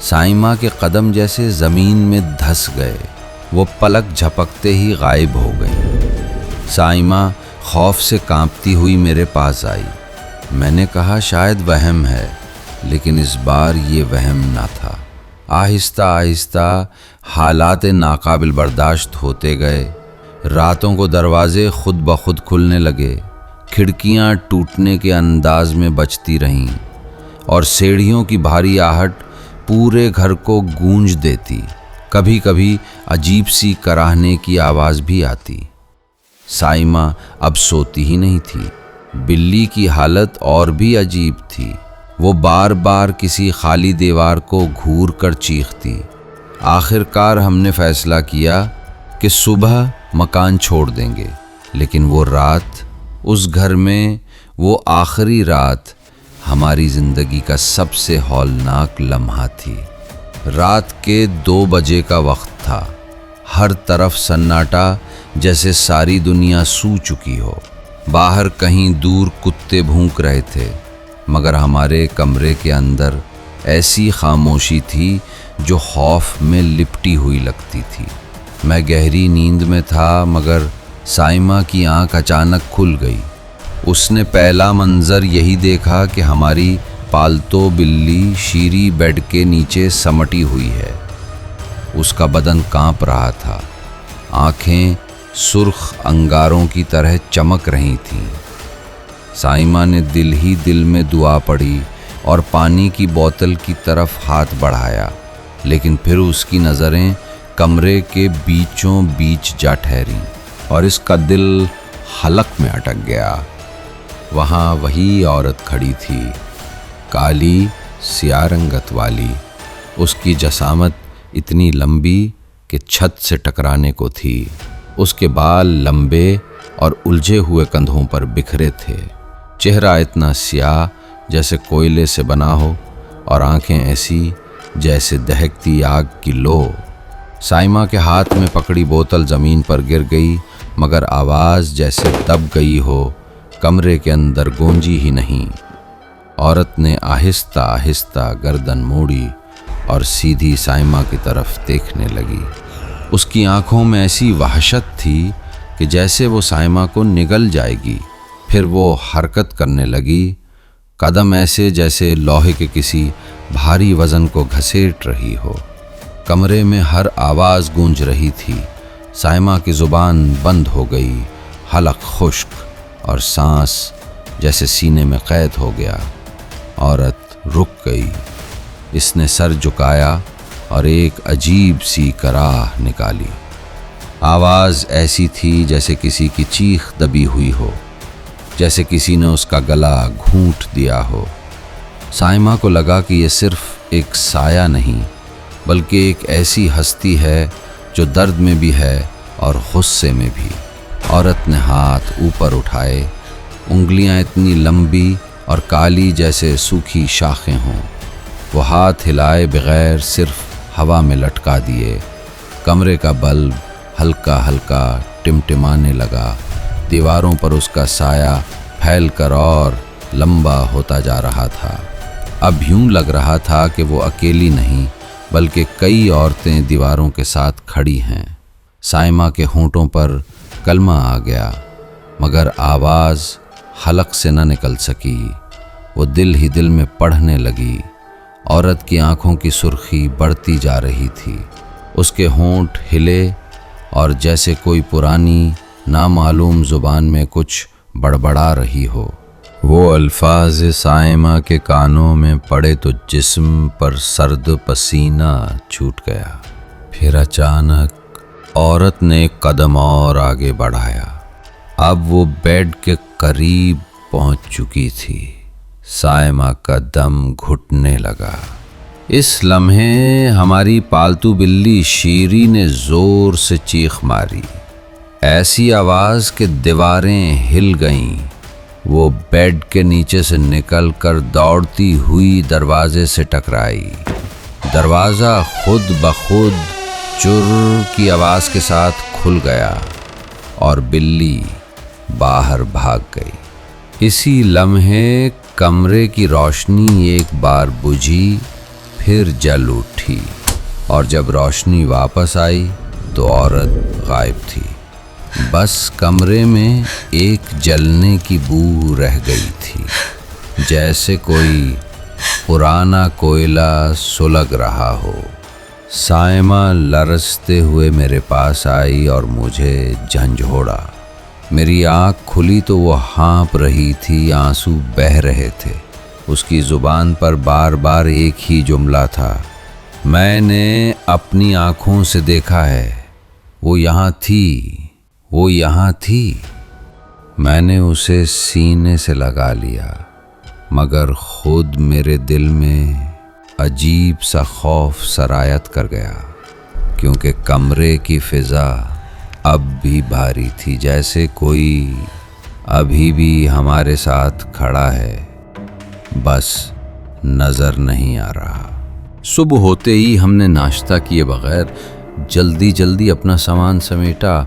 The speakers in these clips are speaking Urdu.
سائمہ کے قدم جیسے زمین میں دھس گئے، وہ پلک جھپکتے ہی غائب ہو گئی۔ سائمہ خوف سے کانپتی ہوئی میرے پاس آئی۔ میں نے کہا شاید وہم ہے، لیکن اس بار یہ وہم نہ تھا۔ آہستہ آہستہ حالات ناقابل برداشت ہوتے گئے۔ راتوں کو دروازے خود بخود کھلنے لگے، کھڑکیاں ٹوٹنے کے انداز میں بجتی رہیں، اور سیڑھیوں کی بھاری آہٹ پورے گھر کو گونج دیتی۔ کبھی کبھی عجیب سی کراہنے کی آواز بھی آتی۔ سائمہ اب سوتی ہی نہیں تھی۔ بلی کی حالت اور بھی عجیب تھی۔ وہ بار بار کسی خالی دیوار کو گھور کر چیختی۔ آخر کار ہم نے فیصلہ کیا کہ صبح مکان چھوڑ دیں گے، لیکن وہ رات، اس گھر میں وہ آخری رات ہماری زندگی کا سب سے ہولناک لمحہ تھی۔ رات کے 2 بجے کا وقت تھا۔ ہر طرف سناٹا، جیسے ساری دنیا سو چکی ہو۔ باہر کہیں دور کتے بھونک رہے تھے، مگر ہمارے کمرے کے اندر ایسی خاموشی تھی جو خوف میں لپٹی ہوئی لگتی تھی۔ میں گہری نیند میں تھا، مگر سائمہ کی آنکھ اچانک کھل گئی۔ اس نے پہلا منظر یہی دیکھا کہ ہماری پالتو بلی شیری بیڈ کے نیچے سمٹی ہوئی ہے۔ اس کا بدن کانپ رہا تھا، آنکھیں سرخ انگاروں کی طرح چمک رہی تھیں۔ سائمہ نے دل ہی دل میں دعا پڑھی اور پانی کی بوتل کی طرف ہاتھ بڑھایا، لیکن پھر اس کی نظریں کمرے کے بیچوں بیچ جا ٹھہریں اور اس کا دل حلق میں اٹک گیا۔ وہاں وہی عورت کھڑی تھی، کالی سیاہ رنگت والی۔ اس کی جسامت اتنی لمبی کہ چھت سے ٹکرانے کو تھی۔ اس کے بال لمبے اور الجھے ہوئے کندھوں پر بکھرے تھے، چہرہ اتنا سیاہ جیسے کوئلے سے بنا ہو، اور آنکھیں ایسی جیسے دہکتی آگ کی لو۔ سائمہ کے ہاتھ میں پکڑی بوتل زمین پر گر گئی، مگر آواز جیسے دب گئی ہو، کمرے کے اندر گونجی ہی نہیں۔ عورت نے آہستہ آہستہ گردن موڑی اور سیدھی سائمہ کی طرف دیکھنے لگی۔ اس کی آنکھوں میں ایسی وحشت تھی کہ جیسے وہ سائمہ کو نگل جائے گی۔ پھر وہ حرکت کرنے لگی، قدم ایسے جیسے لوہے کے کسی بھاری وزن کو گھسیٹ رہی ہو۔ کمرے میں ہر آواز گونج رہی تھی۔ سائمہ کی زبان بند ہو گئی، حلق خشک اور سانس جیسے سینے میں قید ہو گیا۔ عورت رک گئی۔ اس نے سر جھکایا اور ایک عجیب سی کراہ نکالی۔ آواز ایسی تھی جیسے کسی کی چیخ دبی ہوئی ہو، جیسے کسی نے اس کا گلا گھونٹ دیا ہو۔ سائمہ کو لگا کہ یہ صرف ایک سایہ نہیں، بلکہ ایک ایسی ہستی ہے جو درد میں بھی ہے اور غصے میں بھی۔ عورت نے ہاتھ اوپر اٹھائے، انگلیاں اتنی لمبی اور کالی جیسے سوکھی شاخیں ہوں۔ وہ ہاتھ ہلائے بغیر صرف ہوا میں لٹکا دیے۔ کمرے کا بلب ہلکا ہلکا ٹمٹمانے لگا۔ دیواروں پر اس کا سایہ پھیل کر اور لمبا ہوتا جا رہا تھا۔ اب یوں لگ رہا تھا کہ وہ اکیلی نہیں، بلکہ کئی عورتیں دیواروں کے ساتھ کھڑی ہیں۔ سائمہ کے ہونٹوں پر کلمہ آ گیا، مگر آواز حلق سے نہ نکل سکی۔ وہ دل ہی دل میں پڑھنے لگی۔ عورت کی آنکھوں کی سرخی بڑھتی جا رہی تھی۔ اس کے ہونٹ ہلے اور جیسے کوئی پرانی نامعلوم زبان میں کچھ بڑبڑا رہی ہو۔ وہ الفاظ سائمہ کے کانوں میں پڑے تو جسم پر سرد پسینہ چھوٹ گیا۔ پھر اچانک عورت نے ایک قدم اور آگے بڑھایا۔ اب وہ بیڈ کے قریب پہنچ چکی تھی۔ سائمہ کا دم گھٹنے لگا۔ اس لمحے ہماری پالتو بلی شیری نے زور سے چیخ ماری، ایسی آواز کہ دیواریں ہل گئیں۔ وہ بیڈ کے نیچے سے نکل کر دوڑتی ہوئی دروازے سے ٹکرائی۔ دروازہ خود بخود چر کی آواز کے ساتھ کھل گیا اور بلی باہر بھاگ گئی۔ اسی لمحے کمرے کی روشنی ایک بار بجھی، پھر جل اٹھی اور جب روشنی واپس آئی تو عورت غائب تھی۔ بس کمرے میں ایک جلنے کی بو رہ گئی تھی، جیسے کوئی پرانا کوئلہ سلگ رہا ہو۔ صائمہ لرزتے ہوئے میرے پاس آئی اور مجھے جھنجھوڑا۔ میری آنکھ کھلی تو وہ ہانپ رہی تھی، آنسو بہہ رہے تھے۔ اس کی زبان پر بار بار ایک ہی جملہ تھا، میں نے اپنی آنکھوں سے دیکھا ہے، وہ یہاں تھی، وہ یہاں تھی۔ میں نے اسے سینے سے لگا لیا، مگر خود میرے دل میں عجیب سا خوف سرایت کر گیا، کیونکہ کمرے کی فضا اب بھی بھاری تھی، جیسے کوئی ابھی بھی ہمارے ساتھ کھڑا ہے، بس نظر نہیں آ رہا۔ صبح ہوتے ہی ہم نے ناشتہ کیے بغیر جلدی جلدی اپنا سامان سمیٹا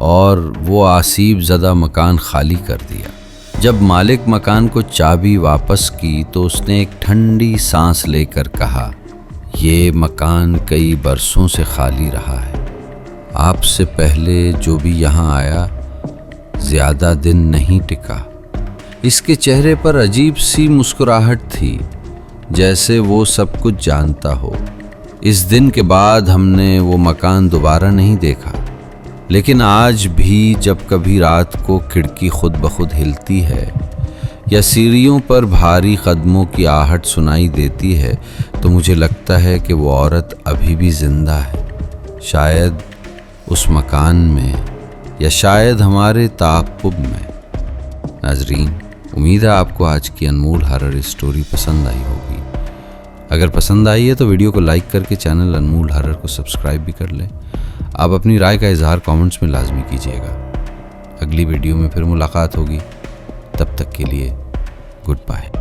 اور وہ آسیب زدہ مکان خالی کر دیا۔ جب مالک مکان کو چابی واپس کی تو اس نے ایک ٹھنڈی سانس لے کر کہا، یہ مکان کئی برسوں سے خالی رہا ہے، آپ سے پہلے جو بھی یہاں آیا زیادہ دن نہیں ٹکا۔ اس کے چہرے پر عجیب سی مسکراہٹ تھی، جیسے وہ سب کچھ جانتا ہو۔ اس دن کے بعد ہم نے وہ مکان دوبارہ نہیں دیکھا، لیکن آج بھی جب کبھی رات کو کھڑکی خود بخود ہلتی ہے یا سیڑھیوں پر بھاری قدموں کی آہٹ سنائی دیتی ہے تو مجھے لگتا ہے کہ وہ عورت ابھی بھی زندہ ہے، شاید اس مکان میں یا شاید ہمارے تعاقب میں۔ ناظرین، امید ہے آپ کو آج کی انمول ہارر اسٹوری پسند آئی ہوگی۔ اگر پسند آئی ہے تو ویڈیو کو لائک کر کے چینل انمول ہارر کو سبسکرائب بھی کر لیں۔ آپ اپنی رائے کا اظہار کامنٹس میں لازمی کیجیے گا۔ اگلی ویڈیو میں پھر ملاقات ہوگی، تب تک کے لیے گڈ بائے۔